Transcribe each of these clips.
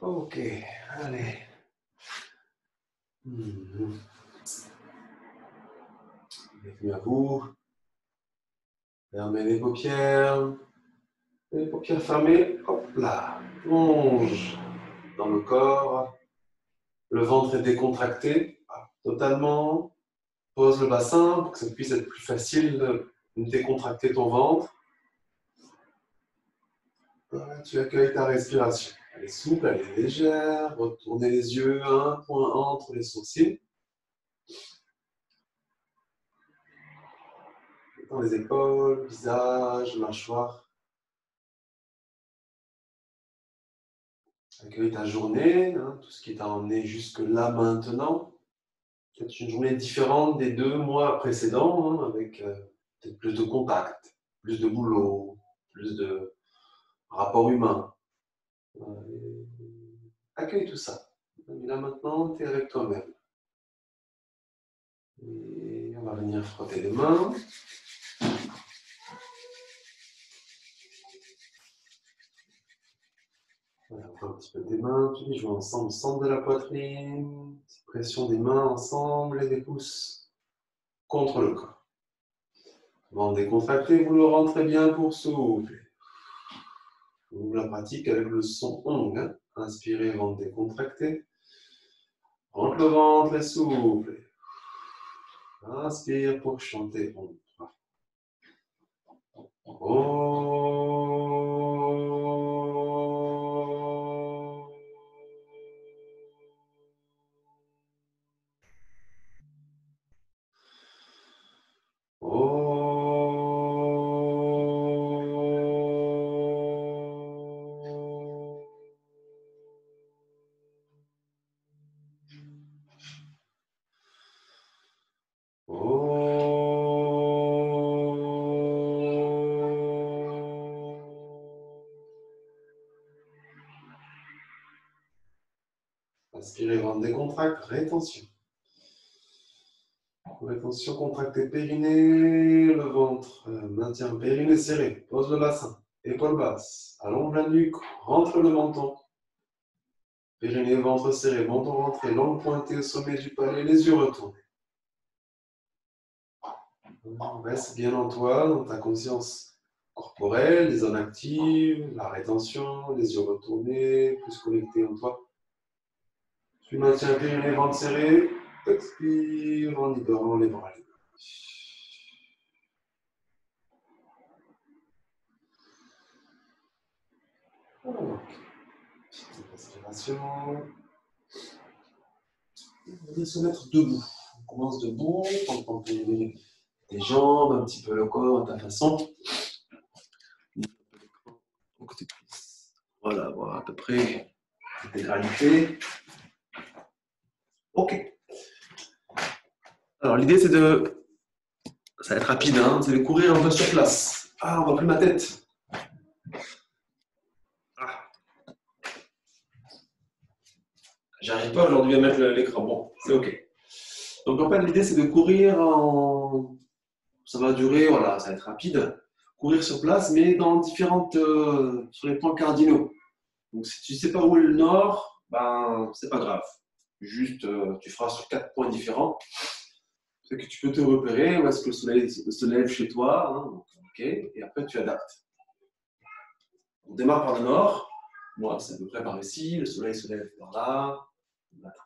Ok, allez. Bienvenue à vous. Fermez les paupières. Les paupières fermées. Hop là. Plonge dans le corps. Le ventre est décontracté. Totalement. Pose le bassin pour que ça puisse être plus facile de décontracter ton ventre. Voilà, tu accueilles ta respiration. Elle est souple, elle est légère. Retournez les yeux un point entre les sourcils. Dans les épaules, visage, mâchoire. Accueille ta journée, tout ce qui t'a emmené jusque là maintenant. C'est une journée différente des 2 mois précédents, avec peut-être plus de contacts, plus de boulot, plus de rapports humains. Accueille tout ça. Et là maintenant, tu es avec toi-même. Et on va venir frotter les mains. Voilà, on prend un petit peu tes mains, tous les joints ensemble, centre de la poitrine. Pression des mains ensemble et des pouces contre le corps. Ventre décontracté, vous le rentrez bien pour souffler. Ouvre la pratique avec le son ong. Inspirez, ventre décontracté. Rentre le ventre et souffle. Inspire pour chanter ong. Inspirez, ventre décontracte, rétention. Rétention, contractez périnée, le ventre, maintient périnée serré, pose le bassin, épaules basses, allonge la nuque, rentre le menton. Périnée, ventre serré, menton rentré, langue pointée au sommet du palais, les yeux retournés. Reste bien en toi, dans ta conscience corporelle, les zones actives, la rétention, les yeux retournés, plus connectés en toi. Tu maintiens périnée, ventre serré, expire en libérant les bras. Petite respiration. On va se mettre debout. On commence debout, on peut lever tes jambes, un petit peu le corps à ta façon. Voilà, voir à peu près l'intégralité. Ok. Alors l'idée c'est de, ça va être rapide, c'est de courir un peu sur place. Ah, on voit plus ma tête. Ah. J'arrive pas aujourd'hui à mettre l'écran. Bon, c'est ok. Donc en fait l'idée c'est de courir en, ça va durer, voilà, ça va être rapide. Courir sur place, mais dans différentes, sur les points cardinaux. Donc si tu ne sais pas où est le nord, ben c'est pas grave. Juste, tu feras sur 4 points différents. C'est que tu peux te repérer où est-ce que le soleil se lève chez toi, donc, ok, et après tu adaptes. On démarre par le nord. Moi, c'est à peu près par ici. Le soleil se lève par là. Voilà.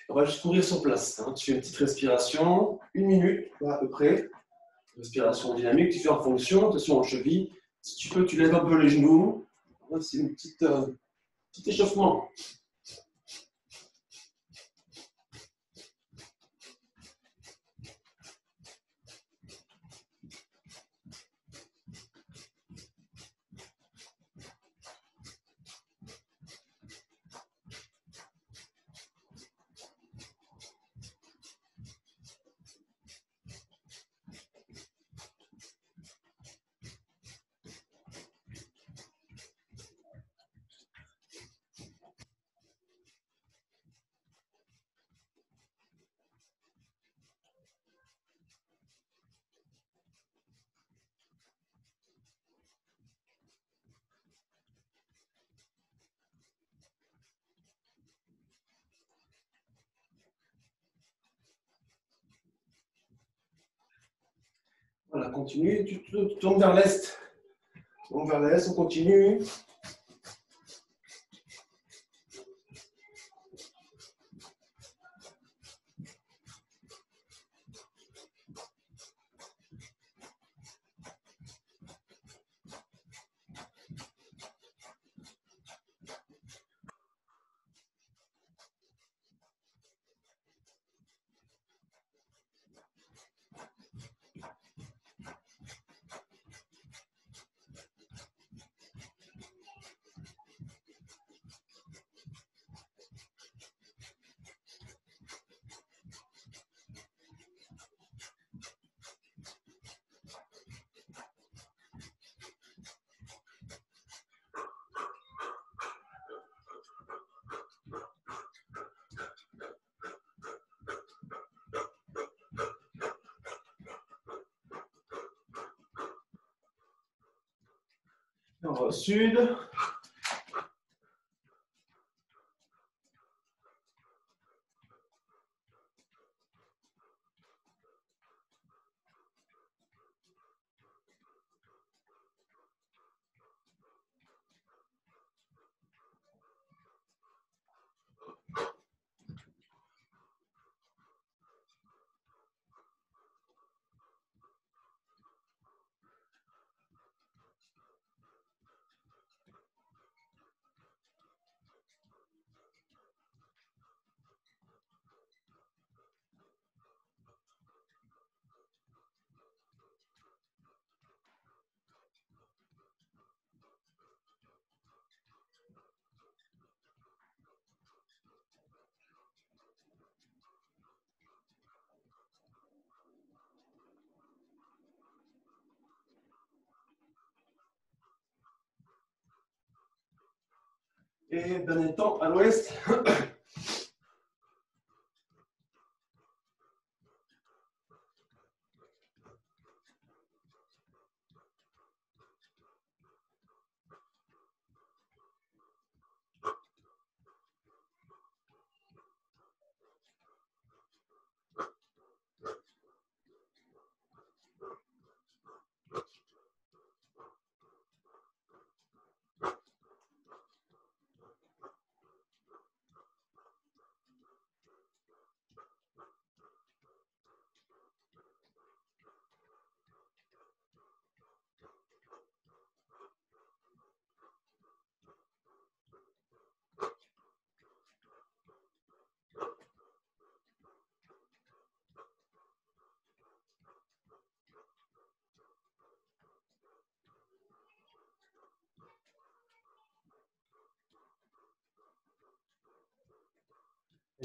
On va juste courir sur place. Tu fais une petite respiration, 1 minute à peu près. Respiration dynamique, tu fais en fonction, attention en cheville. Si tu peux, tu lèves un peu les genoux. C'est une petite, petit échauffement. continue. Tu tournes vers l'est. On vers l'est, on continue. On va au sud. Et dernier temps à l'ouest.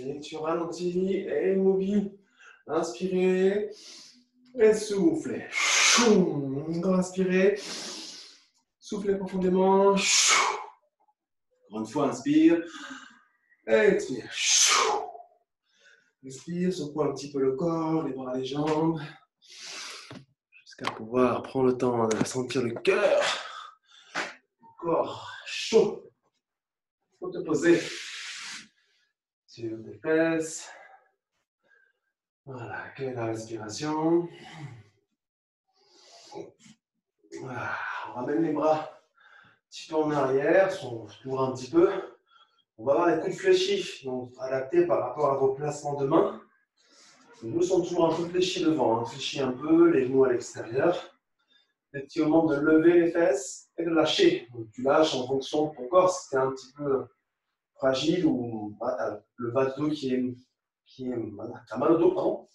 Et tu ralentis et mobile. Inspirez et soufflez. Encore inspirez. Soufflez profondément. Encore une fois, inspire. Expire. Expire, secoue un petit peu le corps, les bras, les jambes. Jusqu'à pouvoir prendre le temps de sentir le cœur. Le corps chaud. Il faut te poser sur tes fesses. Voilà, accueille la respiration. Voilà, on ramène les bras un petit peu en arrière, on s'ouvre un petit peu. On va avoir les coudes fléchis, donc adaptés par rapport à vos placements de mains. Les genoux sont toujours un peu fléchis devant, fléchis un peu, les genoux à l'extérieur. Les petits moments de lever les fesses et de lâcher. Donc, tu lâches en fonction de ton corps, si tu es un petit peu fragile ou voilà, le bas de dos qui est voilà, t'as mal au dos, pardon.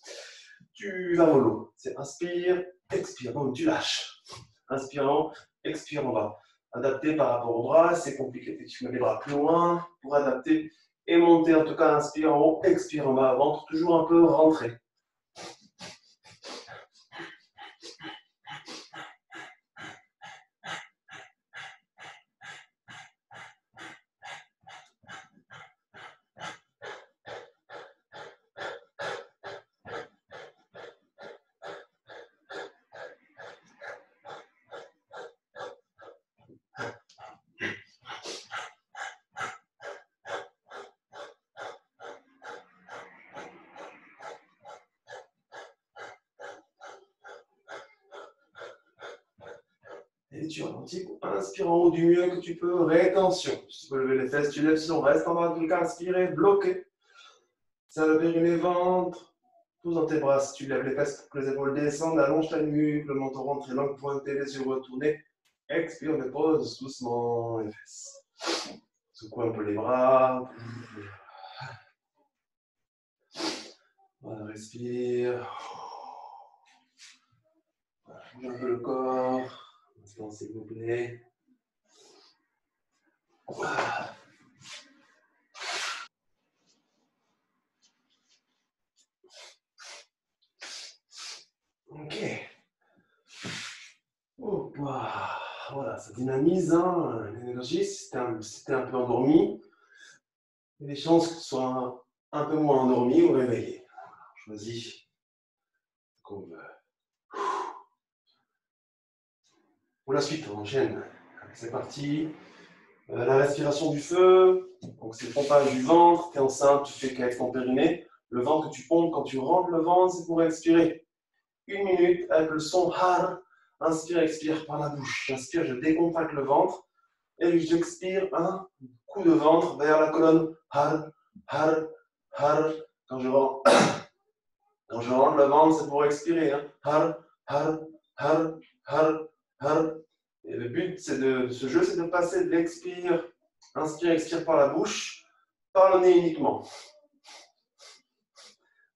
Tu vas mollo. C'est inspire, expire, donc tu lâches. Inspirant, expire, on va adapter par rapport au bras, c'est compliqué. Tu mets les bras plus loin pour adapter et monter. En tout cas, inspire en haut, expire en bas, ventre toujours un peu rentré. Et tu ralentis. Inspire en haut du mieux que tu peux. Rétention. Si tu peux lever les fesses, tu lèves. Sinon, reste en bas. En tout cas, inspirez, bloquez. Ça le périnée, ventre. Pousse dans tes bras. Si tu lèves les fesses pour que les épaules descendent, allonge ta nuque. Le menton rentre et langue pointée, les yeux retournés. Expire, mais pose doucement les fesses. Secoue un peu les bras. Voilà, respire. Bouge un peu le corps. Instant, s'il vous plaît. Ok. Oh, voilà, ça dynamise l'énergie. Si t'es un peu endormi, il y a des chances que tu sois un peu moins endormi ou réveillé. Choisis comme veut. Pour la suite, on enchaîne. C'est parti. La respiration du feu. Donc, c'est le pompage du ventre. Tu es enceinte, tu fais qu'avec ton périnée. Le ventre que tu pompes, quand tu rentres le ventre, c'est pour expirer. 1 minute avec le son har. Inspire, expire par la bouche. J'inspire, je décontracte le ventre. Et j'expire un coup de ventre vers la colonne. Har, har, har. Quand je rentre le ventre, c'est pour expirer. Hein. Har, har, har, har, har. Et le but de ce jeu, c'est de passer de l'expire, inspire, expire par la bouche, par le nez uniquement.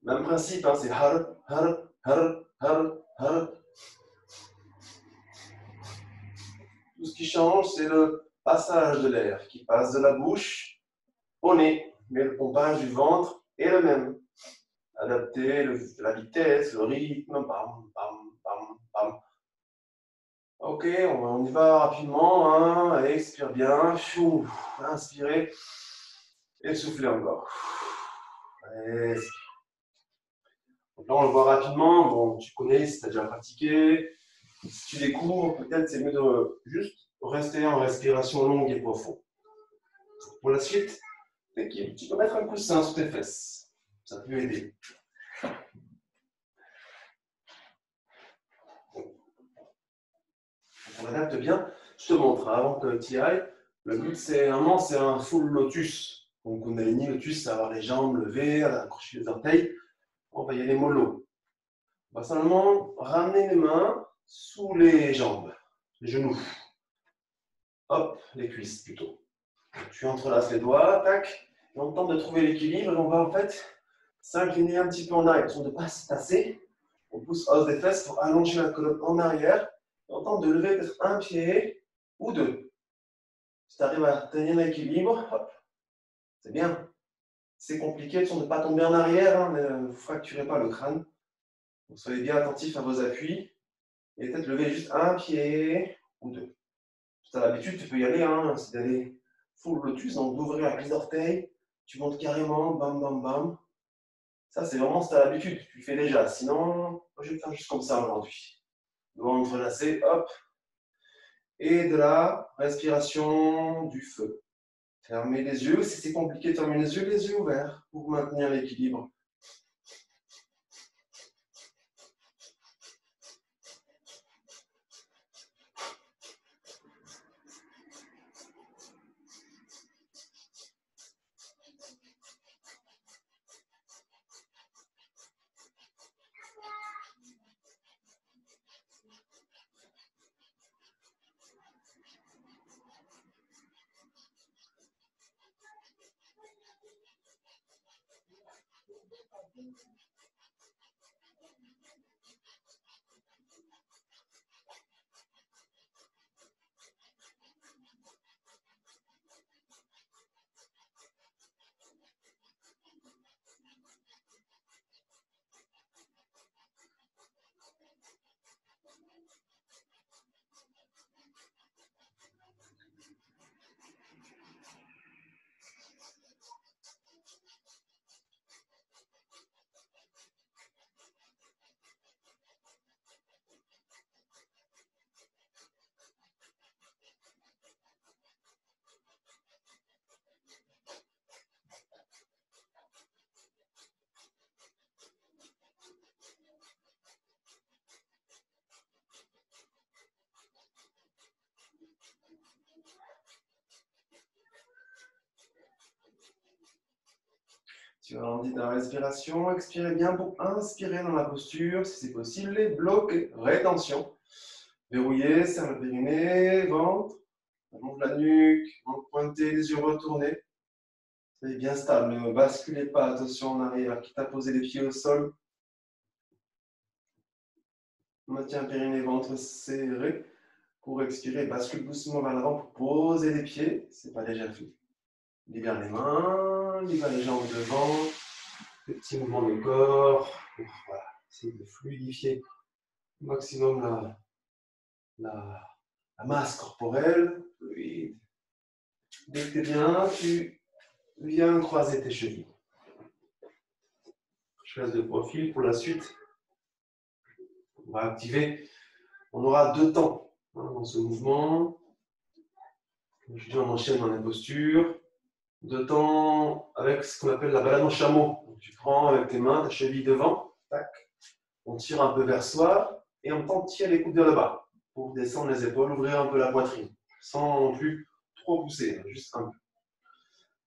Même principe, hein, c'est har, har, har, har, har. Tout ce qui change, c'est le passage de l'air qui passe de la bouche au nez. Mais le pompage du ventre est le même. Adapter la vitesse, le rythme, bam, bam, bam, bam. Ok, on y va rapidement. Hein. Expire bien. Inspirez. Et soufflez encore. Expire. Donc là, on le voit rapidement. Bon, tu connais si tu as déjà pratiqué. Si tu découvres, peut-être c'est mieux de juste rester en respiration longue et profonde. Pour la suite, tu peux mettre un coussin sous tes fesses. Ça peut aider. On adapte bien. Je te montre avant que tu y ailles. Le but, c'est un full lotus. Donc, on aligne lotus, c'est avoir les jambes levées, accrocher les orteils. On va y aller mollo. On va simplement ramener les mains sous les jambes, les genoux. Hop, les cuisses plutôt. Tu entrelaces les doigts, tac. Et on tente de trouver l'équilibre et on va en fait s'incliner un petit peu en arrière. On ne pas se tasser. On pousse os des fesses pour allonger la colonne en arrière. Et on tente de lever peut-être un pied ou deux. Si tu arrives à tenir l'équilibre, c'est bien. C'est compliqué de ne pas tomber en arrière, hein, mais ne fracturez pas le crâne. Donc, soyez bien attentifs à vos appuis. Et peut-être lever juste un pied ou deux. Si tu as l'habitude, tu peux y aller. Hein, c'est d'aller full lotus, donc d'ouvrir avec les orteils. Tu montes carrément, bam, bam, bam. Ça, c'est vraiment si tu as l'habitude. Tu le fais déjà. Sinon, moi, je vais le faire juste comme ça aujourd'hui. Doigt entrelacé, hop. Et de la respiration du feu. Fermez les yeux. Si c'est compliqué de fermer les yeux ouverts pour maintenir l'équilibre. Tu ralentis ta respiration, expirez bien pour inspirer dans la posture, si c'est possible, les blocs, rétention. Verrouillez, serre le périnée, ventre, monte la nuque, ventre pointé, les yeux retournés. Soyez bien stable, ne basculez pas, attention en arrière, quitte à poser les pieds au sol. Maintien périnée, ventre serré. Pour expirer, bascule doucement vers l'avant pour poser les pieds, c'est pas déjà fait. Libère les mains, libère les jambes devant, les petits mouvements de corps. Voilà, essayez de fluidifier au maximum la masse corporelle. Fluide. Dès que tu es bien, tu viens croiser tes chevilles. Je reste de profil pour la suite. On va activer. On aura 2 temps dans ce mouvement. Comme je dis, on enchaîne dans la posture. 2 temps avec ce qu'on appelle la balade en chameau. Donc, tu prends avec tes mains ta cheville devant, tac, on tire un peu vers soi et on tente de tirer les coudes vers le bas pour descendre les épaules, ouvrir un peu la poitrine, sans non plus trop pousser, juste un peu.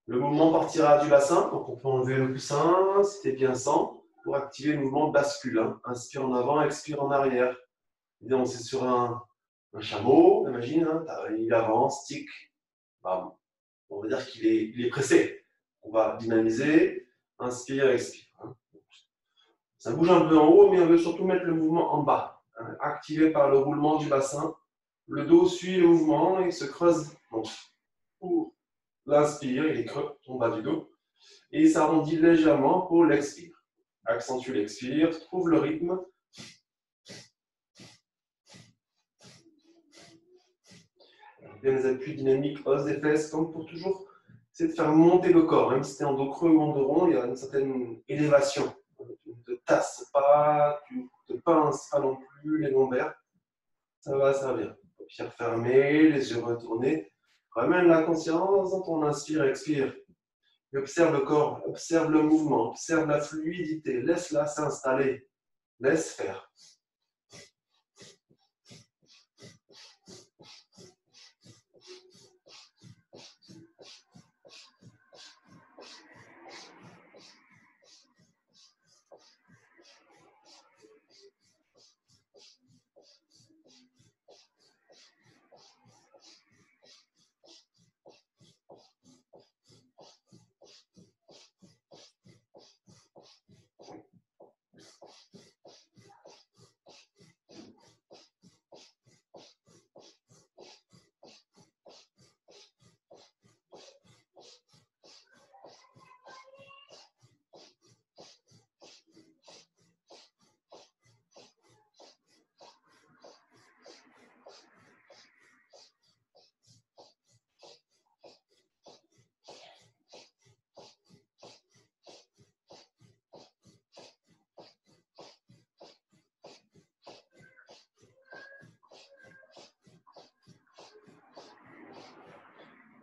Le mouvement partira du bassin, donc on peut enlever le coussin si tu es bien sans, pour activer le mouvement de bascule. Inspire en avant, expire en arrière. Donc c'est sur un chameau, imagine, il avance, tic, bam. On va dire qu'il est pressé. On va dynamiser, inspire, expire. Ça bouge un peu en haut, mais on veut surtout mettre le mouvement en bas, activé par le roulement du bassin. Le dos suit le mouvement et se creuse. Donc, pour l'inspire, il est creux, en bas du dos. Et il s'arrondit légèrement pour l'expire. Accentue l'expire, trouve le rythme. Bien les appuis dynamiques, hausse des fesses, comme pour toujours essayer de faire monter le corps. Même si tu es en dos creux ou en dos rond, il y a une certaine élévation. Tu ne te tasses pas, tu ne te pinces pas non plus les lombaires. Ça va servir. Paupières fermées, les yeux retournés. Ramène la conscience dans ton inspire, expire. Et observe le corps, observe le mouvement, observe la fluidité. Laisse-la s'installer. Laisse faire.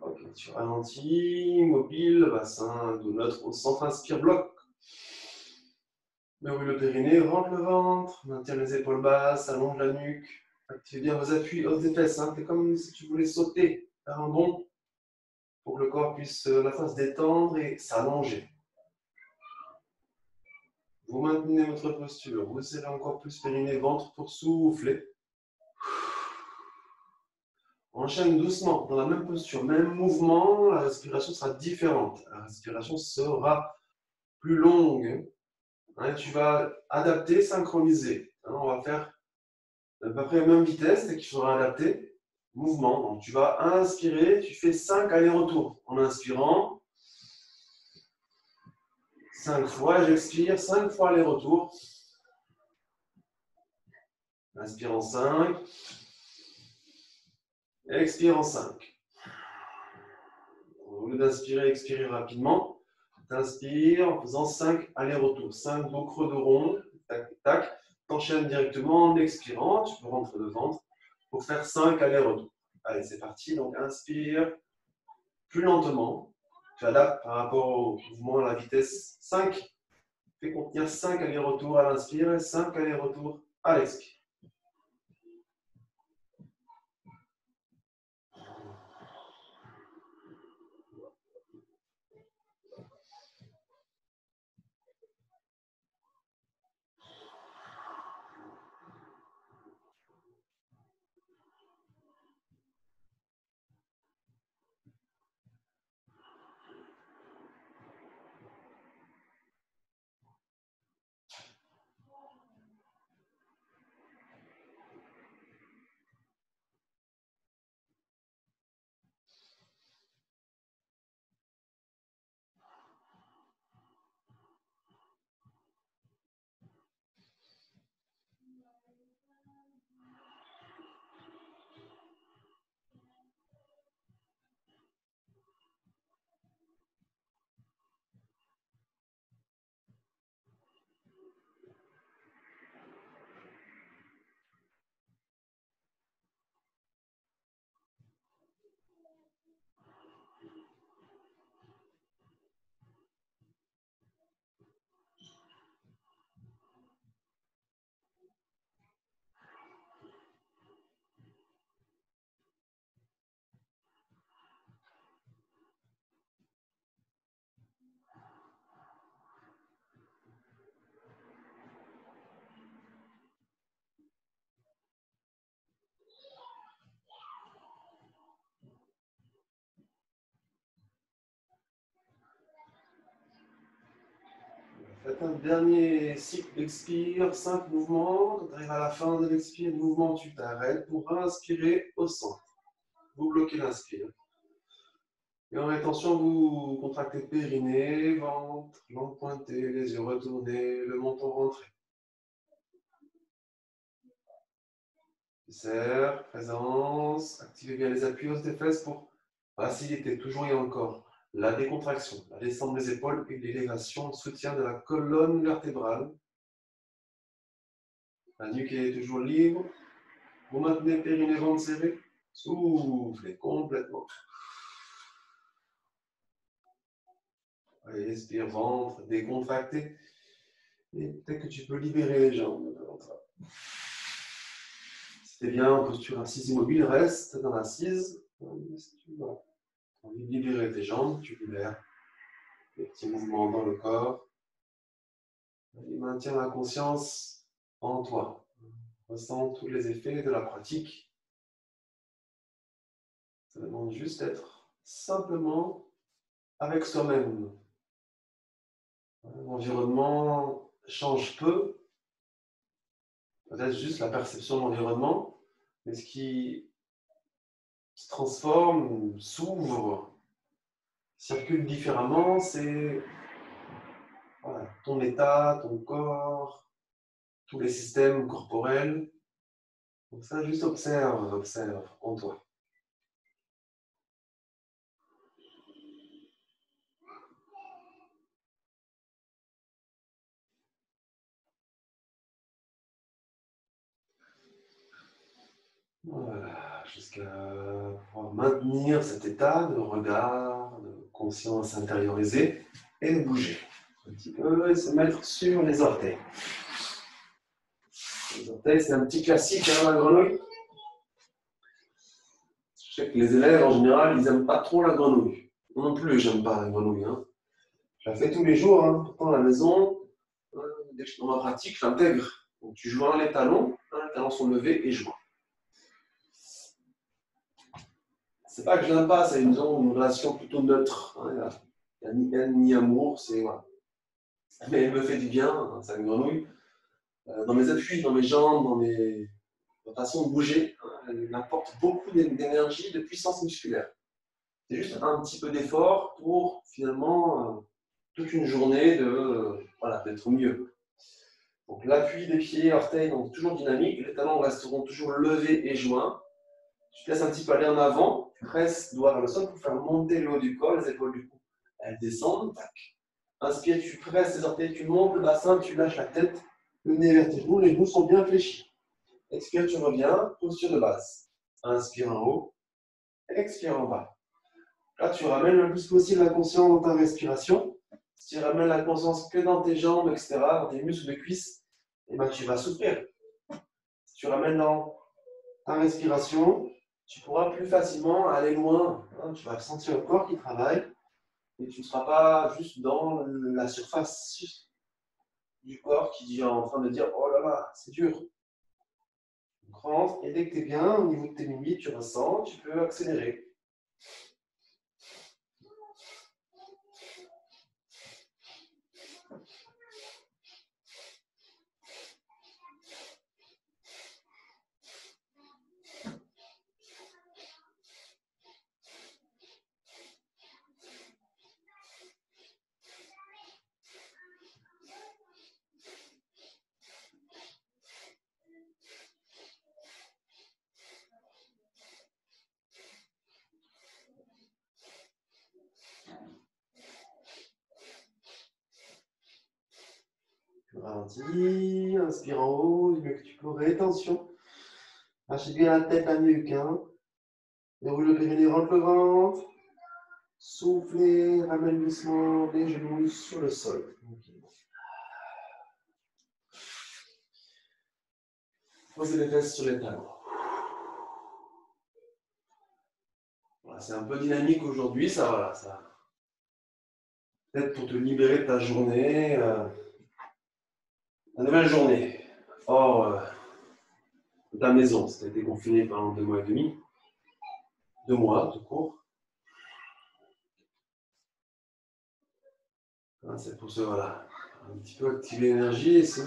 Ok, tu ralentis, mobile, bassin, dos neutre au centre, inspire, bloc. Verrouille le périnée, rentre le ventre, maintiens les épaules basses, allonge la nuque. Active bien vos appuis, hausse des fesses. C'est comme si tu voulais sauter, faire un bond pour que le corps puisse la face détendre et s'allonger. Vous maintenez votre posture, vous serrez encore plus périnée, ventre pour souffler. On enchaîne doucement dans la même posture, même mouvement, la respiration sera différente. La respiration sera plus longue. Tu vas adapter, synchroniser. On va faire à peu près la même vitesse et qui sera adapté. Mouvement. Donc tu vas inspirer, tu fais 5 allers-retours. En inspirant, 5 fois, j'expire, 5 fois aller-retour. Inspire en 5. Expire en 5. Au lieu d'inspirer, expirer rapidement. Tu inspires en faisant 5 allers-retours. 5 dos creux de rond. Tac, tac. T'enchaînes directement en expirant. Tu peux rentrer le ventre pour faire 5 allers-retours. Allez, c'est parti. Donc, inspire plus lentement. Tu adaptes par rapport au mouvement à la vitesse 5. Fais contenir 5 allers-retours à l'inspire et 5 allers-retours à l'expire. Faites un dernier cycle d'expire, 5 mouvements. Quand tu arrives à la fin de l'expire, mouvement, tu t'arrêtes pour inspirer au centre. Vous bloquez l'inspire. Et en rétention, vous contractez périnée, ventre, langue pointée, les yeux retournés, le menton rentré. Serre, présence, activez bien les appuis des fesses pour faciliter toujours et encore la décontraction, la descente des épaules et l'élévation, le soutien de la colonne vertébrale. La nuque est toujours libre. Vous maintenez périnée, ventre serré. Soufflez complètement. Allez, expire, ventre décontracté. Et peut-être que tu peux libérer les jambes. C'est bien, en posture assise immobile, reste dans l'assise. Si tu as envie de libérer tes jambes, tu libères. Des petits mouvements dans le corps. Et maintiens la conscience en toi. Ressens tous les effets de la pratique. Ça demande juste d'être simplement avec soi-même. L'environnement change peu. Peut-être juste la perception de l'environnement. Mais ce qui se transforme, s'ouvre, circule différemment, c'est voilà, ton état, ton corps, tous les systèmes corporels. Donc ça, juste observe, observe en toi. Voilà, jusqu'à pouvoir maintenir cet état de regard, de conscience intériorisée et de bouger un petit peu et se mettre sur les orteils. Les orteils, c'est un petit classique, hein, la grenouille. Je sais que les élèves, en général, ils n'aiment pas trop la grenouille. Moi non plus, j'aime pas la grenouille. Hein. Je la fais tous les jours, hein. Pourtant à la maison, dans ma pratique, je l'intègre. Donc, tu joins les talons sont levés et joints. C'est pas que je l'aime pas, c'est une relation plutôt neutre. Hein. Il n'y a ni haine ni amour, c'est voilà. Mais elle me fait du bien, hein, c'est une grenouille. Dans mes appuis, dans mes jambes, dans ma façon de bouger, hein, elle m'apporte beaucoup d'énergie, de puissance musculaire. C'est juste un petit peu d'effort pour finalement toute une journée voilà, d'être mieux. Donc l'appui des pieds, orteils, donc toujours dynamique. Les talons resteront toujours levés et joints. Tu te laisses un petit peu aller en avant. Tu presses doigt vers le sol pour faire monter le haut du corps, les épaules du cou. Elles descendent. Tac. Inspire, tu presses les orteils, tu montes le bassin, tu lâches la tête, le nez vers tes genoux, les genoux sont bien fléchis. Expire, tu reviens, posture de base. Inspire en haut, expire en bas. Là, tu ramènes le plus possible la conscience dans ta respiration. Si tu ramènes la conscience que dans tes jambes, etc., dans tes muscles de cuisses, eh ben, tu vas souffrir. Si tu ramènes dans ta respiration, tu pourras plus facilement aller loin. Hein, tu vas sentir le corps qui travaille et tu ne seras pas juste dans la surface du corps qui est en train de dire « Oh là là, c'est dur ». Donc rentre et dès que tu es bien, au niveau de tes limites, tu ressens, tu peux accélérer. Ralentis, inspire en haut, du mieux que tu peux, rétention. Lâchez bien la tête, la nuque. Hein. Déroule le périnée, rentre le ventre. Soufflez, ramène doucement les genoux sur le sol. Posez les fesses sur les talons. Voilà, c'est un peu dynamique aujourd'hui, ça voilà. Ça. Peut-être pour te libérer de ta journée, ta nouvelle journée. Hors de ta maison, si tu as été confiné pendant 2 mois et demi. 2 mois, tout court. C'est pour ce, voilà, Un petit peu activer l'énergie et se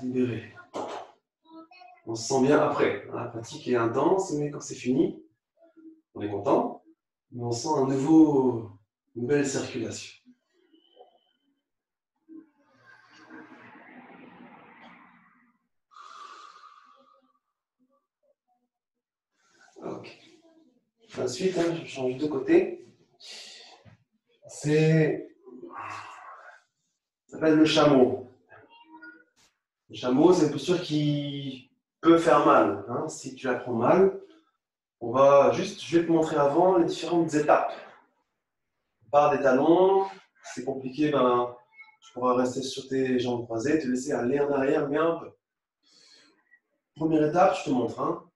libérer. On se sent bien après. La pratique est intense, mais quand c'est fini, on est content, mais on sent une belle circulation. Ok. Ensuite, je change de côté. Ça s'appelle le chameau. Le chameau, c'est une posture qui peut faire mal. Si tu la prends mal, je vais te montrer avant les différentes étapes. On part des talons, c'est compliqué, tu pourras rester sur tes jambes croisées, te laisser aller en arrière, mais un peu. Première étape, je te montre.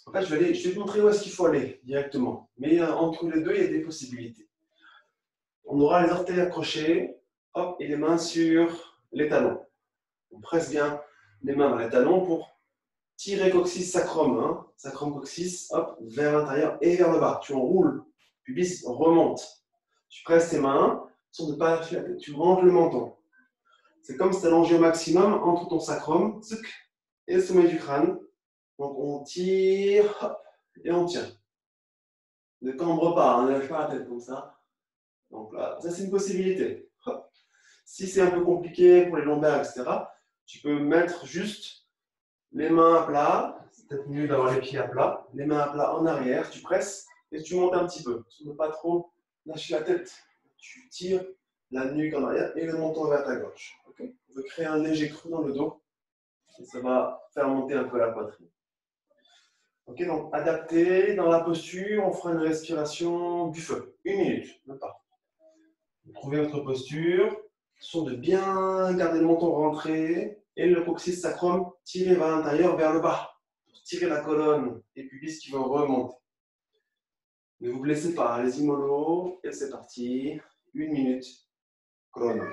En fait, je vais te montrer où est-ce qu'il faut aller directement. Mais entre les deux, il y a des possibilités. On aura les orteils accrochés, hop, et les mains sur les talons. On presse bien les mains dans les talons pour tirer coccyx sacrum. Sacrum coccyx, hop, vers l'intérieur et vers le bas. Tu enroules, pubis remonte. Tu presses tes mains, sans ne pas lâcher la tête. Tu rentres le menton. C'est comme si tu allongé au maximum entre ton sacrum et le sommet du crâne. Donc on tire, hop, et on tient. Ne cambre pas, ne lâche pas la tête comme ça. Donc là, ça c'est une possibilité. Hop. Si c'est un peu compliqué pour les lombaires, etc., tu peux mettre juste les mains à plat. C'est peut-être mieux d'avoir les pieds à plat. Les mains à plat en arrière, tu presses et tu montes un petit peu. Tu ne veux pas trop lâcher la tête. Tu tires la nuque en arrière et le menton vers ta gauche. Okay. On veut créer un léger creux dans le dos et ça va faire monter un peu la poitrine. Ok, donc adapté dans la posture, on fera une respiration du feu. 1 minute, même pas. Trouvez votre posture. Attention de bien garder le menton rentré et le coccyx sacrum tiré vers l'intérieur, vers le bas. Pour tirer la colonne et pubis qui vont remonter. Ne vous blessez pas, allez-y mollo. Et c'est parti. 1 minute. Chrono.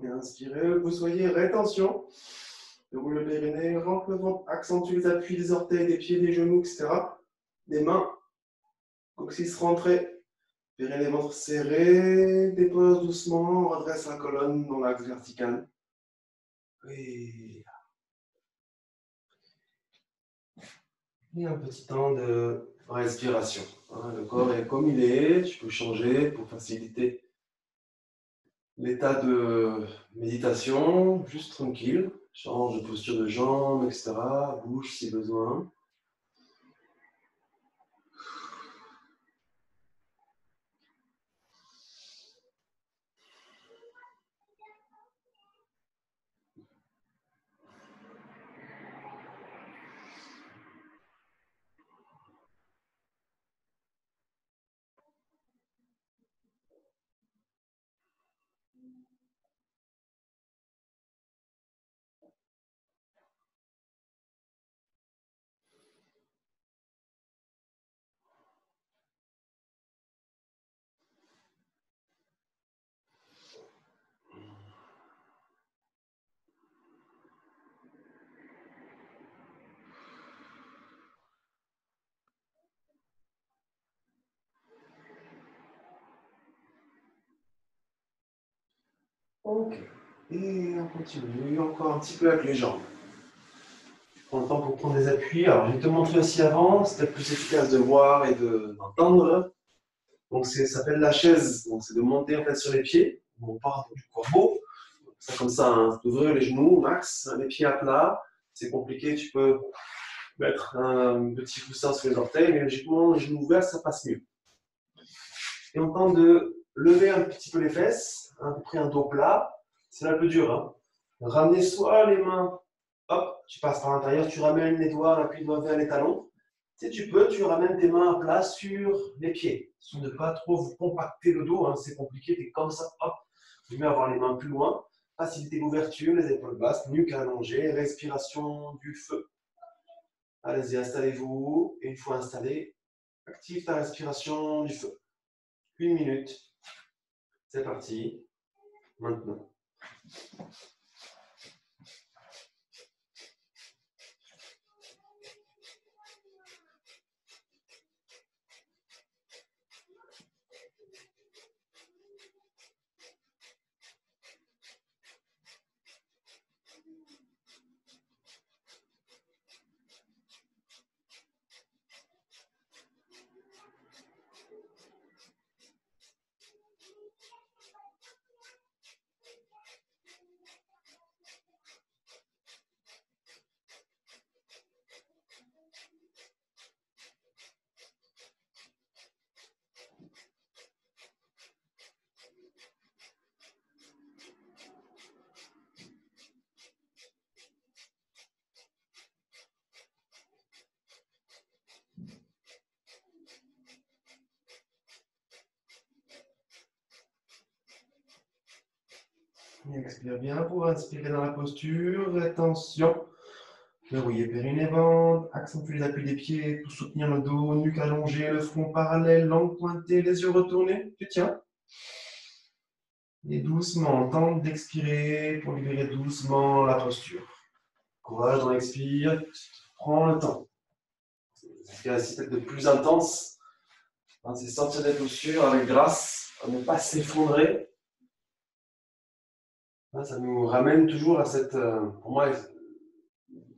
Et inspirez, vous soyez rétention. Déroule le périnée, rentre le ventre, accentue les appuis des orteils, des pieds, des genoux, etc. Des mains, coccyx rentré, périnée ventre serré, dépose doucement, redresse la colonne dans l'axe vertical. Et un petit temps de respiration. Le corps est comme il est, tu peux changer pour faciliter l'état de méditation, juste tranquille. Change de posture de jambes, etc. Bouge si besoin. Ok. Et on continue encore un petit peu avec les jambes. Prends le temps pour prendre des appuis. Alors, je vais te montrer aussi avant, c'est peut-être plus efficace de voir et d'entendre. Donc, ça s'appelle la chaise. Donc, c'est de monter en fait sur les pieds. On part du corbeau. Ça comme ça, hein. Ouvrir les genoux, max, les pieds à plat. C'est compliqué, tu peux mettre un petit coussin sur les orteils, mais logiquement, les genoux ouverts, ça passe mieux. Et on tente de lever un petit peu les fesses, à peu près un dos plat. C'est là le plus dur. Hein. Ramener soit les mains, hop, tu passes par l'intérieur, tu ramènes les doigts, l'appui de doigt vers les talons. Si tu peux, tu ramènes tes mains à plat sur les pieds. Sur ne pas trop vous compacter le dos, hein, c'est compliqué, tu es comme ça, hop. Tu mets avoir les mains plus loin. Faciliter l'ouverture, les épaules basses, nuque allongée, respiration du feu. Allez-y, installez-vous. Et une fois installé, active ta respiration du feu. 1 minute. C'est parti. Maintenant. Expire bien pour inspirer dans la posture. Attention. Verrouillez périnée ventre. Accentuez les appuis des pieds pour soutenir le dos. Nuque allongée, le front parallèle, langue pointée, les yeux retournés. Tu tiens. Et doucement, tente d'expirer pour libérer doucement la posture. Courage dans l'expire. Prends le temps. Ce qui est peut-être de plus intense, hein, c'est sortir des postures avec grâce, à ne pas s'effondrer. Ça nous ramène toujours à cette, pour moi,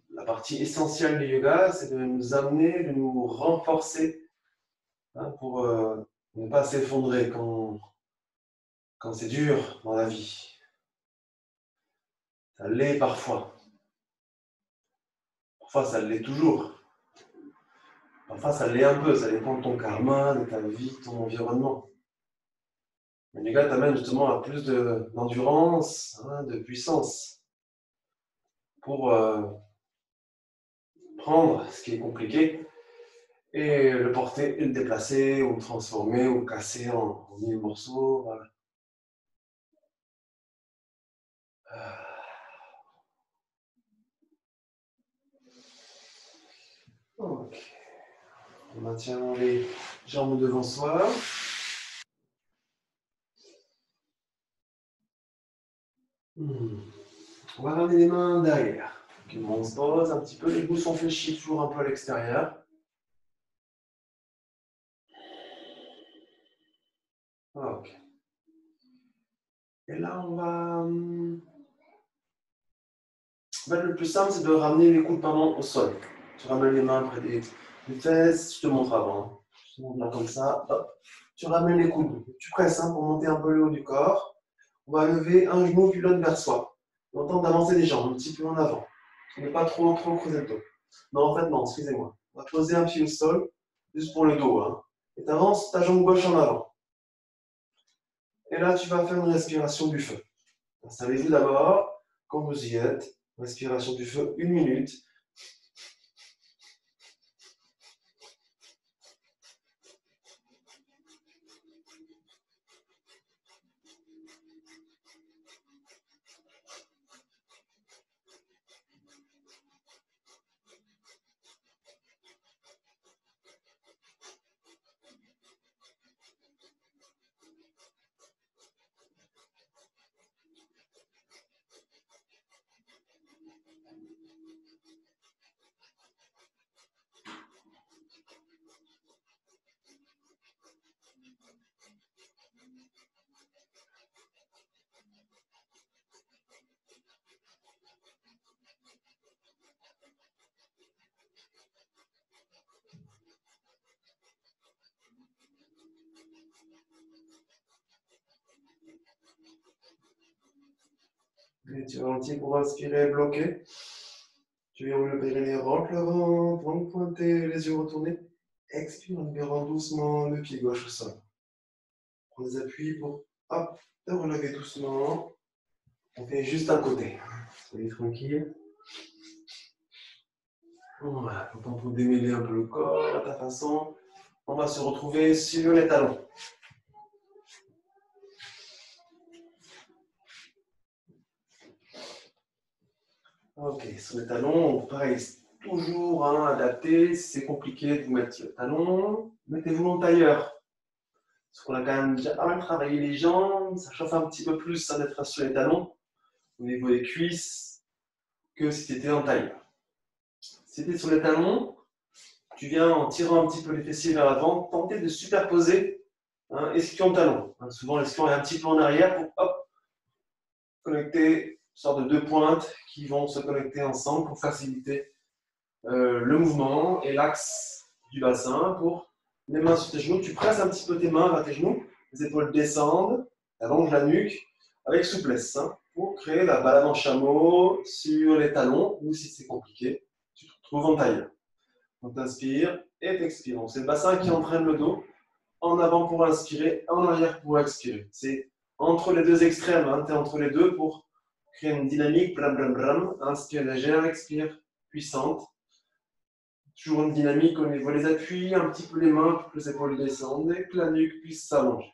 la partie essentielle du yoga, c'est de nous amener, de nous renforcer, hein, pour ne pas s'effondrer quand c'est dur dans la vie. Ça l'est parfois. Parfois, ça l'est toujours. Parfois, ça l'est un peu. Ça dépend de ton karma, de ta vie, de ton environnement. Le yoga t'amène justement à plus d'endurance, hein, de puissance, pour prendre ce qui est compliqué et le porter, et le déplacer, ou le transformer, ou le casser en mille morceaux. Voilà. Ok. On maintient les jambes devant soi. On va ramener les mains derrière. Okay, on se pose un petit peu, les bouts sont fléchis toujours un peu à l'extérieur. Ok. Et là, on va. En fait, le plus simple, c'est de ramener les coudes au sol. Tu ramènes les mains près des fesses. Je te montre avant. Hein. Je te montre là comme ça. Hop. Tu ramènes les coudes. Tu presses, hein, pour monter un peu le haut du corps. On va lever un genou puis l'autre vers soi. On tente d'avancer les jambes un petit peu en avant. On n'est pas trop creuser le dos. Non, en fait, non, excusez-moi. On va poser un pied au sol, juste pour le dos. Hein. Et tu avances ta jambe gauche en avant. Et là, tu vas faire une respiration du feu. Installez-vous d'abord, quand vous y êtes. Respiration du feu, 1 minute. Et tu ralentis pour inspirer, bloquer. Tu viens où le périnée rentre le ventre, ventre pointé, les yeux retournés. Expire en libérant doucement le pied gauche au sol. Prends des appuis pour hop, te relever doucement. On fait juste un côté. Soyez tranquille. Voilà, le temps pour démêler un peu le corps à ta façon. On va se retrouver sur les talons. Ok, sur les talons, pareil, toujours adapté. Si c'est compliqué de vous mettre sur le talon, mettez-vous en tailleur. Parce qu'on a quand même déjà pas mal travaillé les jambes, ça chauffe un petit peu plus d'être sur les talons au niveau des cuisses que si tu étais en tailleur. Si tu es sur les talons, tu viens en tirant un petit peu les fessiers vers l'avant, tenter de superposer esquion-talon. Souvent, l'esquion est un petit peu en arrière pour hop, connecter une sorte de deux pointes qui vont se connecter ensemble pour faciliter le mouvement et l'axe du bassin. Pour les mains sur tes genoux, tu presses un petit peu tes mains vers tes genoux, les épaules descendent, allonge la nuque avec souplesse pour créer la balade en chameau sur les talons ou si c'est compliqué, tu te retrouves en tailleur. Donc t'inspires et t'expires. Donc c'est le bassin qui entraîne le dos, en avant pour inspirer, en arrière pour expirer. C'est entre les deux extrêmes, tu es entre les deux pour créer une dynamique, blam blam blam, inspire légère, expire puissante. Toujours une dynamique au niveau des appuis, un petit peu les mains pour que les épaules descendent et que la nuque puisse s'allonger.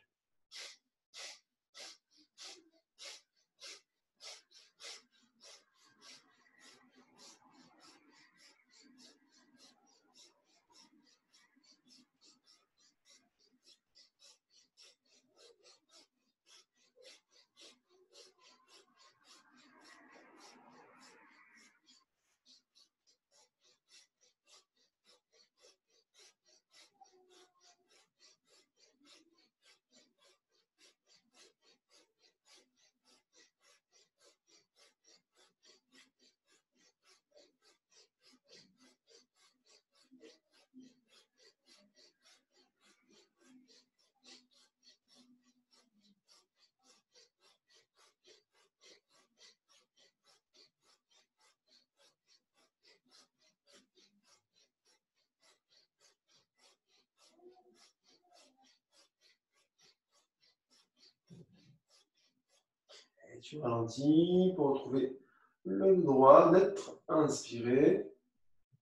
Et tu ralentis pour retrouver le droit d'être inspiré.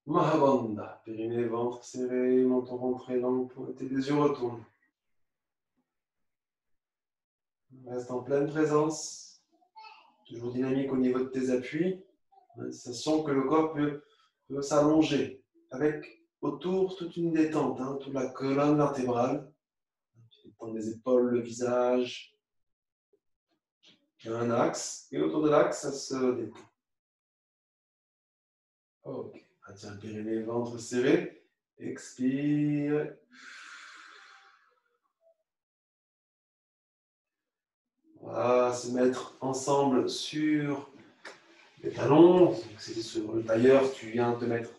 Mahabandha, périnée, ventre serré, menton rentré, langue pointée, les yeux retournent. Reste en pleine présence, toujours dynamique au niveau de tes appuis. Sensation que le corps peut s'allonger avec autour toute une détente, toute la colonne vertébrale. Tu détends les épaules, le visage. Il y a un axe et autour de l'axe, ça se détend. Ok, tiens, périnée, ventre serré. Expire. Voilà, se mettre ensemble sur les talons. Si c'est sur le tailleur, tu viens te mettre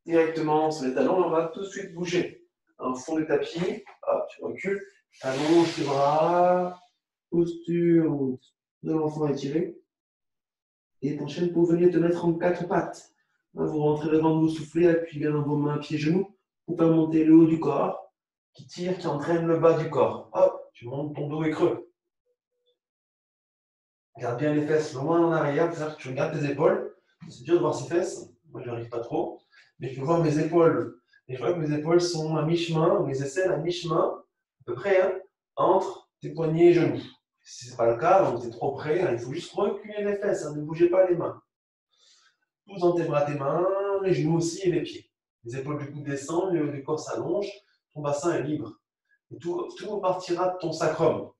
directement sur les talons. On va tout de suite bouger. En fond du tapis, hop, tu recules. Allonge tes bras. Posture de l'enfant étiré. Et t'enchaînes pour venir te mettre en quatre pattes. Vous rentrez devant, vous soufflez, appuyez bien dans vos mains, pieds, genoux, pour faire monter le haut du corps, qui tire, qui entraîne le bas du corps. Hop, tu montes, ton dos est creux. Garde bien les fesses loin en arrière, c'est-à-dire que tu regardes tes épaules. C'est dur de voir ses fesses, moi je n'y arrive pas trop, mais je peux voir mes épaules. Et je vois que mes épaules sont à mi-chemin, ou mes aisselles à mi-chemin, à peu près, entre tes poignets et genoux. Si ce n'est pas le cas, donc tu es trop près, il faut juste reculer les fesses, ne bougez pas les mains. Pousse dans tes bras, tes mains, les genoux aussi et les pieds. Les épaules du cou descendent, le haut du corps s'allonge, ton bassin est libre. Et tout partira de ton sacrum.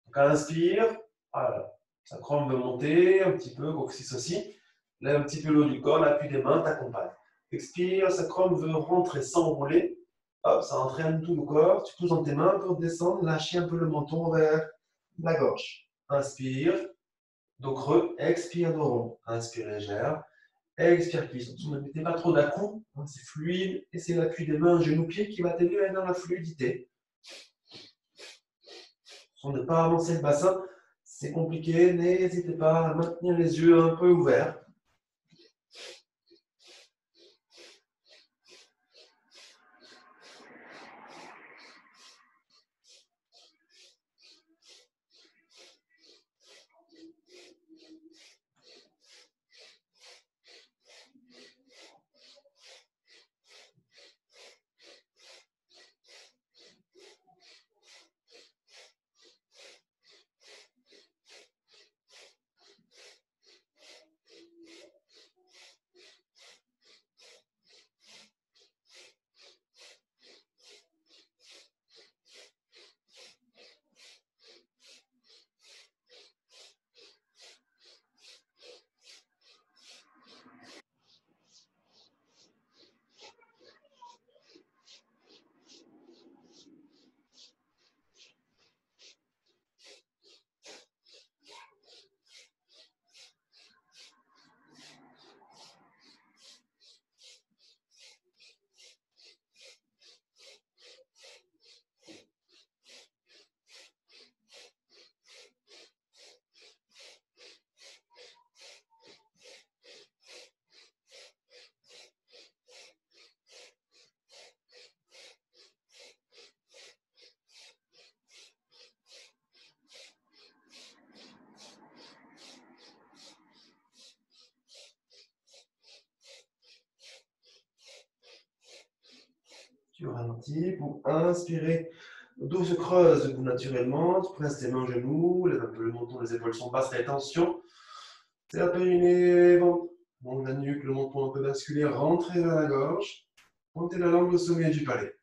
Donc à l'inspire, voilà. Sacrum veut monter un petit peu, coccyx aussi. Lève un petit peu le haut du corps, l'appui des mains t'accompagne. Expire, sacrum veut rentrer, s'enrouler. Hop, ça entraîne tout le corps. Tu pousses dans tes mains pour descendre, lâcher un peu le menton vers la gorge. Inspire, dos creux, expire, dos rond. Inspire légère, expire cuisse. Ne mettez pas trop d'à-coups, c'est fluide et c'est l'appui des mains, genoux-pieds qui va t'aider à être dans la fluidité. Pour ne pas avancer le bassin, c'est compliqué, n'hésitez pas à maintenir les yeux un peu ouverts. Tu ralentis pour inspirer. Le dos se creuse naturellement. Tu presses tes mains aux genoux. Lève un peu le menton, les épaules sont basses. Rétention. C'est un périnée, ventre. Donc la nuque, le menton un peu basculé. Rentrez vers la gorge. Montez la langue au sommet du palais.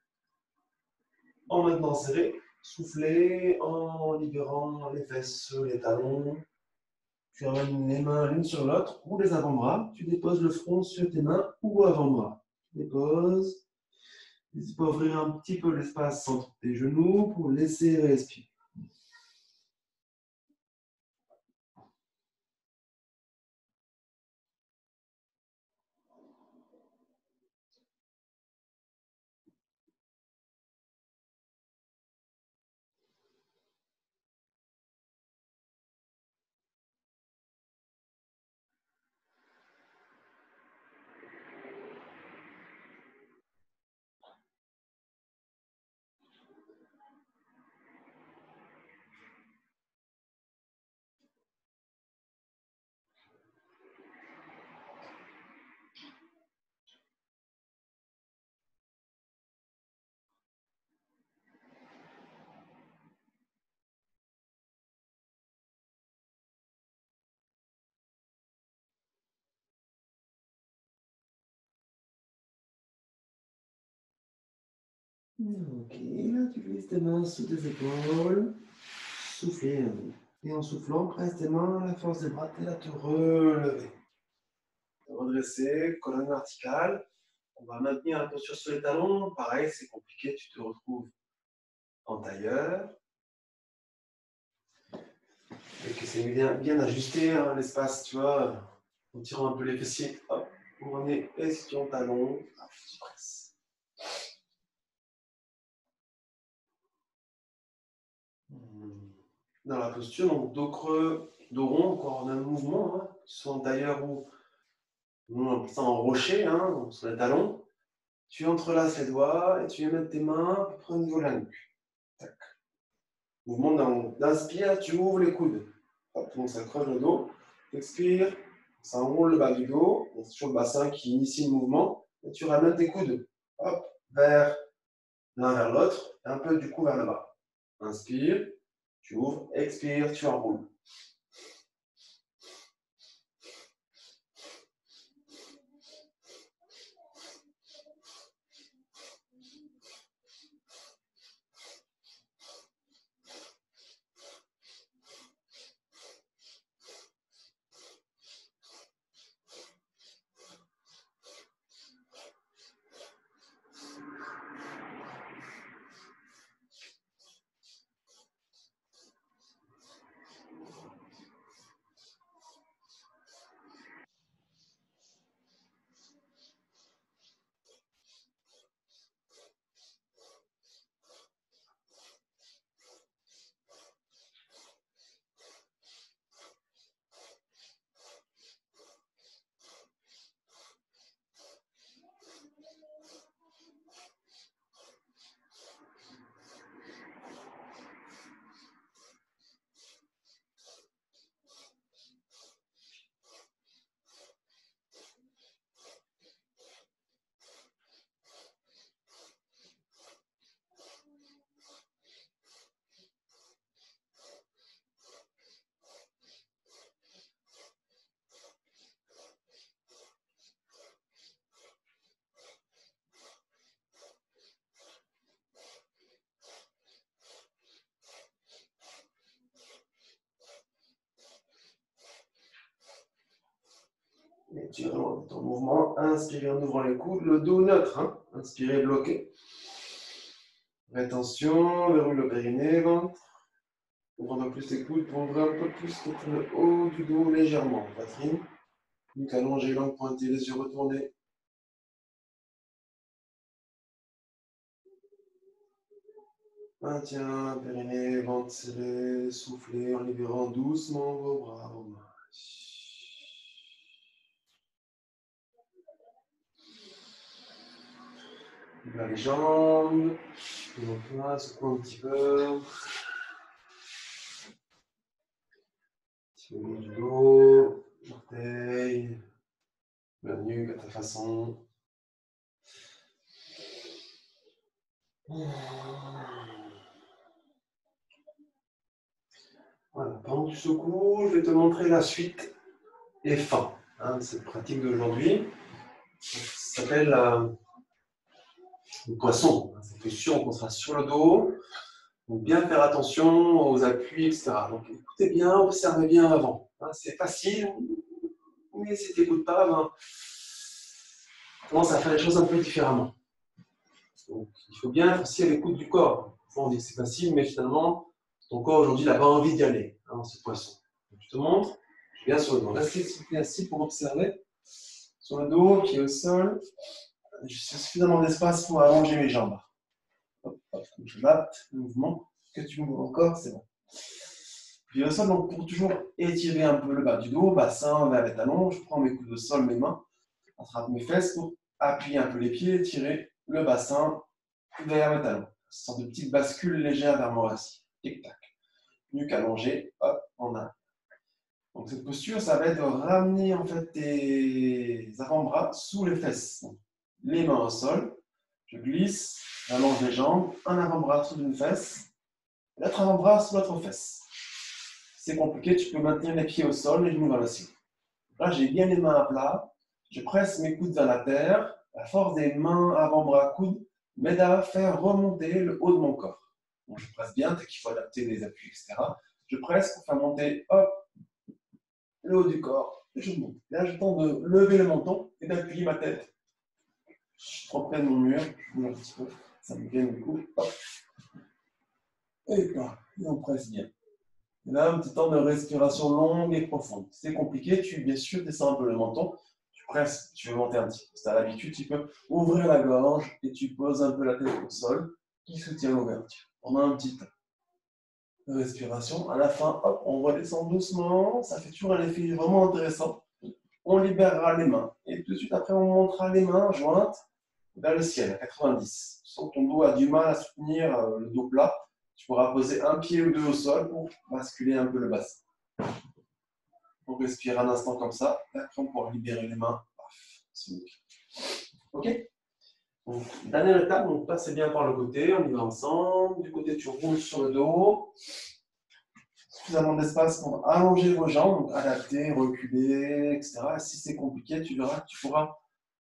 En maintenant serré. Soufflez en libérant les fesses, les talons. Tu ramènes les mains l'une sur l'autre ou les avant-bras. Tu déposes le front sur tes mains ou avant-bras. Dépose. N'hésite pas à ouvrir un petit peu l'espace entre tes genoux pour laisser respirer. Ok, là tu glisses tes mains sous tes épaules. Soufflez. Et en soufflant, presse tes mains à la force des bras, t'es à te relever. Redresser, colonne verticale. On va maintenir la posture sur les talons. Pareil, c'est compliqué, tu te retrouves en tailleur. Et que c'est bien ajuster hein, l'espace, tu vois, en tirant un peu les fessiers. Hop, vous revenez sur ton talon. Hop, tu presses. Dans la posture, donc dos creux, dos rond, encore un mouvement, hein, que ce soit en tailleur ou nous on appelle ça en rocher, hein, sur les talons. Tu entrelaces les doigts et tu viens mettre tes mains à peu près au niveau de la nuque. Tac. Mouvement d'inspire, tu ouvres les coudes. Hop, donc ça creuse le dos. Expire, ça enroule le bas du dos. C'est toujours le bassin qui initie le mouvement. Et tu ramènes tes coudes. Hop, vers l'un vers l'autre. Et un peu du coup vers le bas. Inspire, tu ouvres. Expire, tu enroules. Et tu relances ton mouvement. Inspirez en ouvrant les coudes, le dos neutre. Hein. Inspirez, bloqué. Rétention, verrouille le périnée, ventre. Ouvre un peu plus les coudes pour ouvrir un peu plus le haut du dos légèrement. Poitrine. Nuque allongée, langue pointée, les yeux retournés. Maintien, périnée, ventre serré, soufflez en libérant doucement vos bras, vos mains. Libère les jambes, on secoue un petit peu. Petit peu du dos, orteils, la nuque à ta façon. Voilà, pendant que tu secoues, je vais te montrer la suite et fin de cette pratique d'aujourd'hui. Ça s'appelle le poisson. Cette posture, on sera sur le dos. Donc bien faire attention aux appuis, etc. Donc écoutez bien, observez bien avant. C'est facile, mais si tu n'écoutes pas, tu commences à faire les choses un peu différemment. Donc il faut bien être aussi à l'écoute du corps. On dit que c'est facile, mais finalement, ton corps aujourd'hui n'a pas envie d'y aller dans ce poisson. Donc, je te montre, je viens sur le dos. Restez assis pour observer. Sur le dos, pied au sol. J'ai suffisamment d'espace pour allonger mes jambes. Hop, hop, je m'adapte le mouvement. Que tu mouves encore, c'est bon. Puis au sol, donc pour toujours étirer un peu le bas du dos, bassin vers les talons, je prends mes coudes au sol, mes mains, attrape mes fesses pour appuyer un peu les pieds, étirer le bassin vers mes talons. Une sorte de petite bascule légère vers mon racine. Tic-tac. Nuque allongée, hop, en arrière. Donc cette posture, ça va être de ramener en fait tes avant-bras sous les fesses. Donc, les mains au sol, je glisse, j'allonge les jambes, un avant-bras sous une fesse, l'autre avant-bras sous l'autre fesse. C'est compliqué, tu peux maintenir les pieds au sol, les genoux vers le ciel. Là, j'ai bien les mains à plat, je presse mes coudes vers la terre, la force des mains, avant-bras, coudes, m'aide à faire remonter le haut de mon corps. Donc, je presse bien, dès qu'il faut adapter les appuis, etc. Je presse pour faire monter, hop, le haut du corps, et je monte. Là, je tente de lever le menton et d'appuyer ma tête. Je suis trop près de mon mur, je bouge un petit peu, ça me gêne du coup, hop. Et là, et on presse bien. Et là, un petit temps de respiration longue et profonde. Si c'est compliqué, bien sûr, descends un peu le menton, tu presses, tu veux monter un petit peu. Si tu as l'habitude, tu peux ouvrir la gorge et tu poses un peu la tête au sol qui soutient l'ouverture. On a un petit temps de respiration. À la fin, hop, on redescend doucement. Ça fait toujours un effet vraiment intéressant. On libérera les mains. Et tout de suite après, on montera les mains jointes vers le ciel, à 90. Tu sens que ton dos a du mal à soutenir le dos plat. Tu pourras poser un pied ou deux au sol pour basculer un peu le bassin. On respire un instant comme ça. Et après, on pourra libérer les mains. Ok. Donc, dernière étape, donc passez bien par le côté. On y va ensemble. Du côté, tu roules sur le dos. Suffisamment d'espace pour allonger vos jambes, donc adapter, reculer, etc. Et si c'est compliqué, tu verras que tu pourras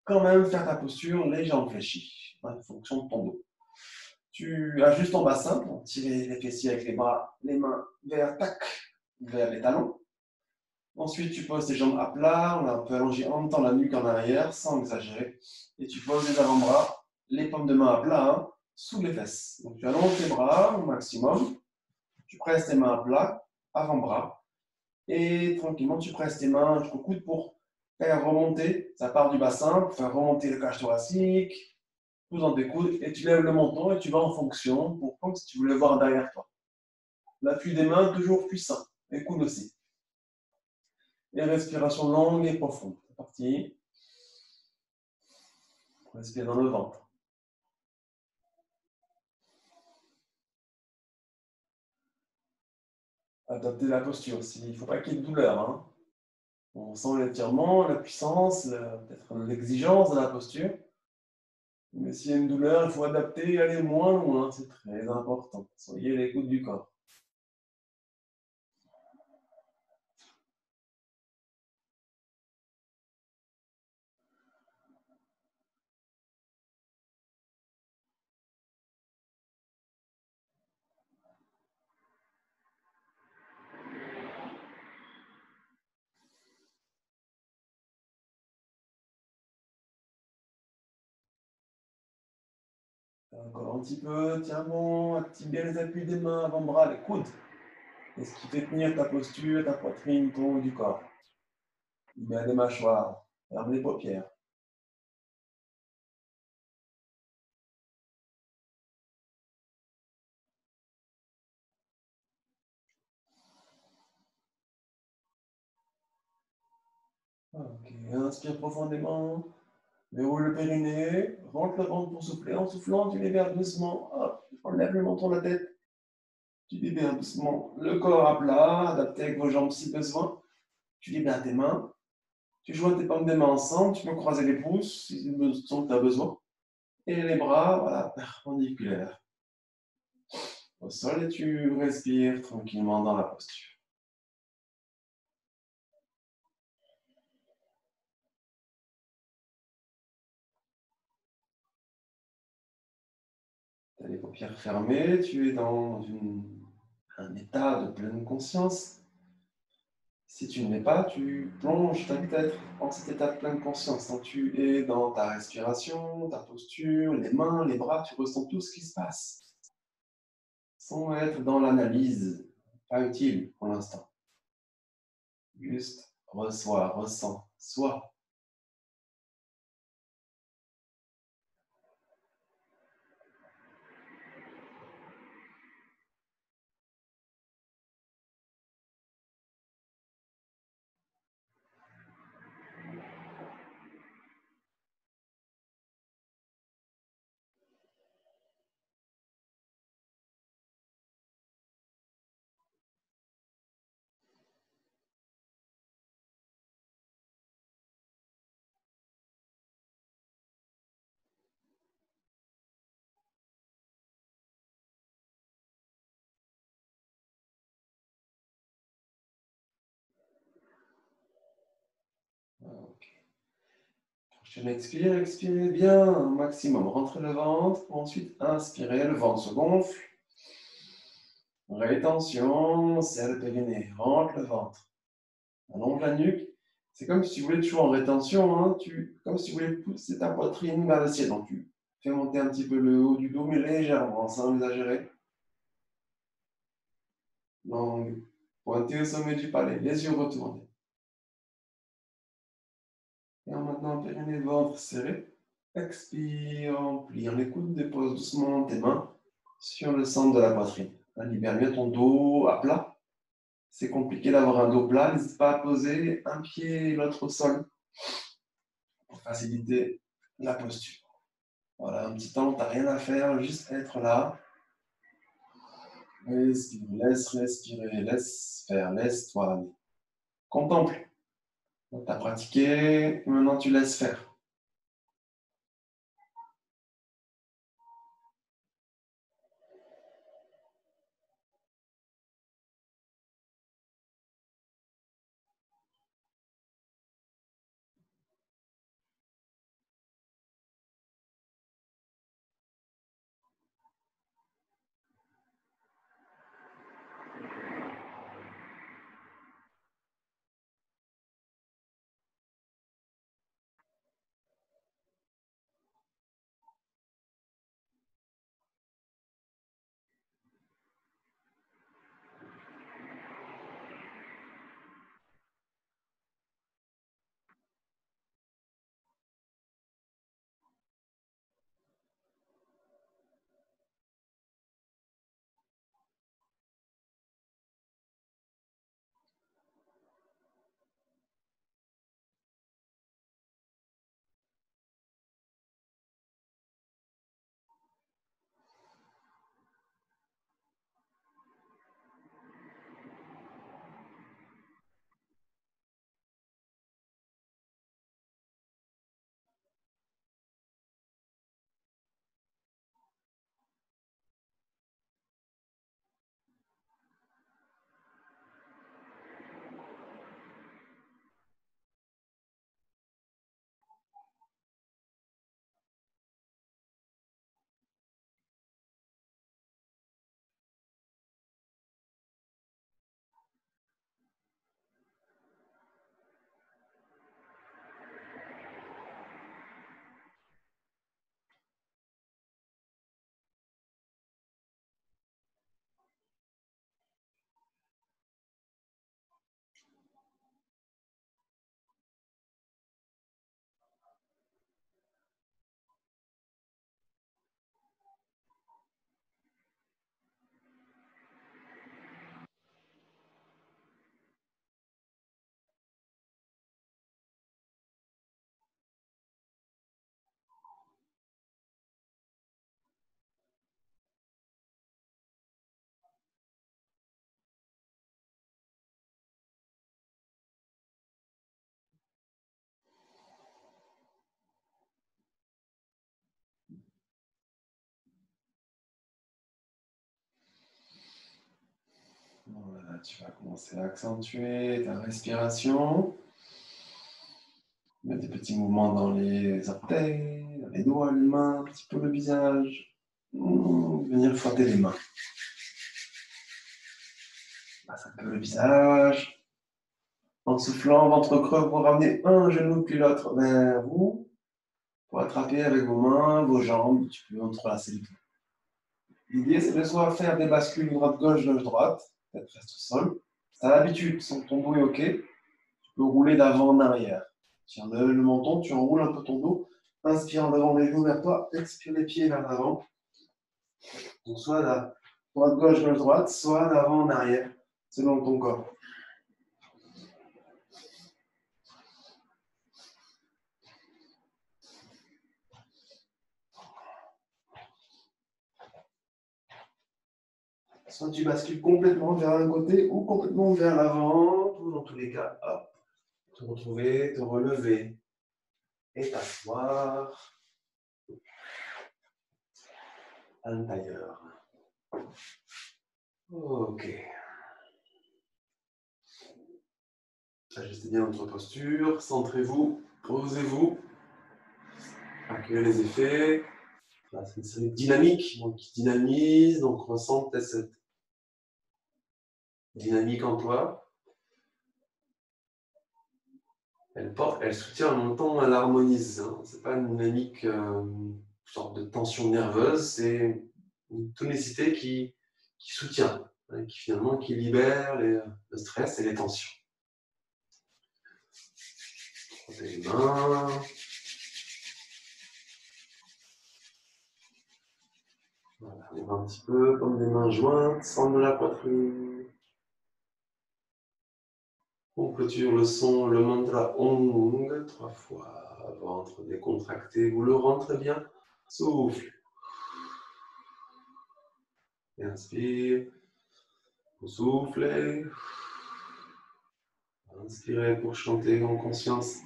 quand même faire ta posture les jambes fléchies, en fonction de ton dos. Tu ajustes ton bassin pour tirer les fessiers avec les bras, les mains vers les talons. Ensuite, tu poses tes jambes à plat, on a un peu allongé en même temps la nuque en arrière, sans exagérer. Et tu poses les avant-bras, les paumes de main à plat, sous les fesses. Donc tu allonges tes bras au maximum, tu presses tes mains à plat, avant-bras. Et tranquillement, tu presses tes mains jusqu'au coude pour faire remonter, ça part du bassin, pour faire remonter le cage thoracique, pousse dans tes coudes, et tu lèves le menton et tu vas en fonction, pour comme si tu voulais voir derrière toi. L'appui des mains, toujours puissant, les coudes aussi. Et respiration longue et profonde. C'est parti. Respire dans le ventre. Adapter la posture aussi. Il ne faut pas qu'il y ait de douleur. Hein. On sent l'étirement, la puissance, peut-être l'exigence de la posture. Mais s'il y a une douleur, il faut adapter et aller moins loin. C'est très important. Soyez à l'écoute du corps. Encore un petit peu, tiens bon, active bien les appuis des mains, avant-bras, les coudes. Et ce qui fait tenir ta posture, ta poitrine, ton haut du corps. Libère les mâchoires, ferme les paupières. Ok, inspire profondément, verrouille le périnée, rentre le ventre pour souffler. En soufflant, tu libères doucement. Hop, enlève le menton de la tête. Tu libères doucement le corps à plat, adapté avec vos jambes si besoin. Tu libères tes mains. Tu joins tes paumes des mains ensemble. Tu peux croiser les pouces si tu as besoin. Et les bras, voilà, perpendiculaires au sol. Et tu respires tranquillement dans la posture. Tu as les paupières fermées. Tu es dans un état de pleine conscience. Si tu ne l'es pas, tu plonges, je t'invite à être en cet état de pleine conscience. Quand tu es dans ta respiration, ta posture, les mains, les bras, tu ressens tout ce qui se passe sans être dans l'analyse, pas utile pour l'instant. Juste reçois, ressens, sois. Ok. Prochaine expire, expirez bien un maximum. Rentrez le ventre, ensuite inspirez, le ventre se gonfle. Rétention, serre le périnée, rentre le ventre. Allonge la nuque. C'est comme si tu voulais toujours en rétention, hein, comme si tu voulais pousser ta poitrine vers le ciel. Donc tu fais monter un petit peu le haut du dos, mais légèrement, sans exagérer. Langue pointée au sommet du palais, les yeux retournés. Et maintenant, périnée, ventre serré. Expire, plier les coudes, dépose doucement tes mains sur le centre de la poitrine. Libère bien ton dos à plat. C'est compliqué d'avoir un dos plat. N'hésite pas à poser un pied et l'autre au sol pour faciliter la posture. Voilà, un petit temps, tu n'as rien à faire, juste être là. Respire, laisse respirer, laisse faire, laisse-toi aller. Contemple. Tu as pratiqué, maintenant tu laisses faire. tu vas commencer à accentuer ta respiration. Mettre des petits mouvements dans les orteils, dans les doigts, les mains, un petit peu le visage. Venir frotter les mains. Passe un peu le visage. En soufflant, ventre creux, vous ramenez un genou puis l'autre vers vous. Pour attraper avec vos mains, vos jambes, tu peux entrelacer les deux. L'idée, c'est de soit faire des bascules droite-gauche, gauche-droite, peut-être reste au sol. Si tu as l'habitude, sans que ton dos est OK, tu peux rouler d'avant en arrière. Tiens le menton, tu enroules un peu ton dos. Inspire en avant les genoux vers toi, expire les pieds vers l'avant. Donc soit la droite-gauche, gauche-droite, soit d'avant en arrière, selon ton corps. Soit tu bascules complètement vers un côté ou complètement vers l'avant. Dans tous les cas, hop, te retrouver, te relever et t'asseoir à l'intérieur. Ok. Ajustez bien votre posture, centrez-vous, posez-vous, accueillez les effets. Là, c'est une série dynamique, donc qui dynamise, donc ressent peut-être cette dynamique en toi. Elle soutient en même temps, elle harmonise. Hein. Ce n'est pas une dynamique, une sorte de tension nerveuse, c'est une tonicité qui soutient, hein, qui finalement qui libère le stress et les tensions. Frottez les mains. Voilà, les mains un petit peu comme des mains jointes, centre de la poitrine. On clôture le son, le mantra Om 3 fois. Ventre décontracté, vous le rentrez bien. Souffle. Et inspire. Vous soufflez. Inspirez pour chanter en conscience.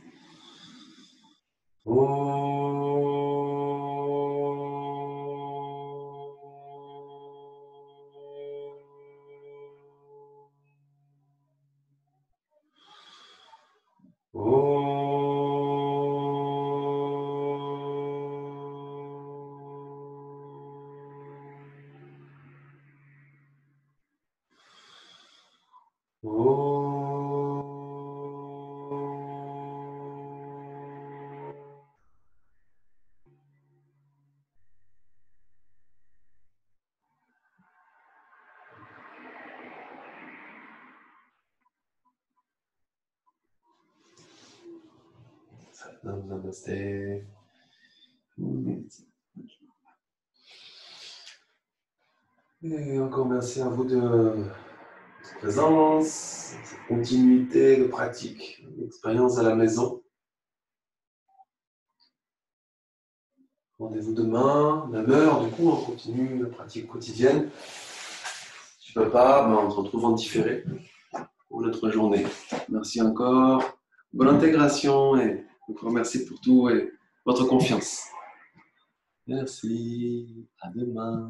Namasté. Et encore merci à vous de votre présence, cette continuité de pratique, d'expérience à la maison. Rendez-vous demain, même heure, du coup, on continue la pratique quotidienne. Si tu ne peux pas, on se retrouve en différé pour notre journée. Merci encore. Bonne intégration et encore merci pour tout et votre confiance. Merci. À demain.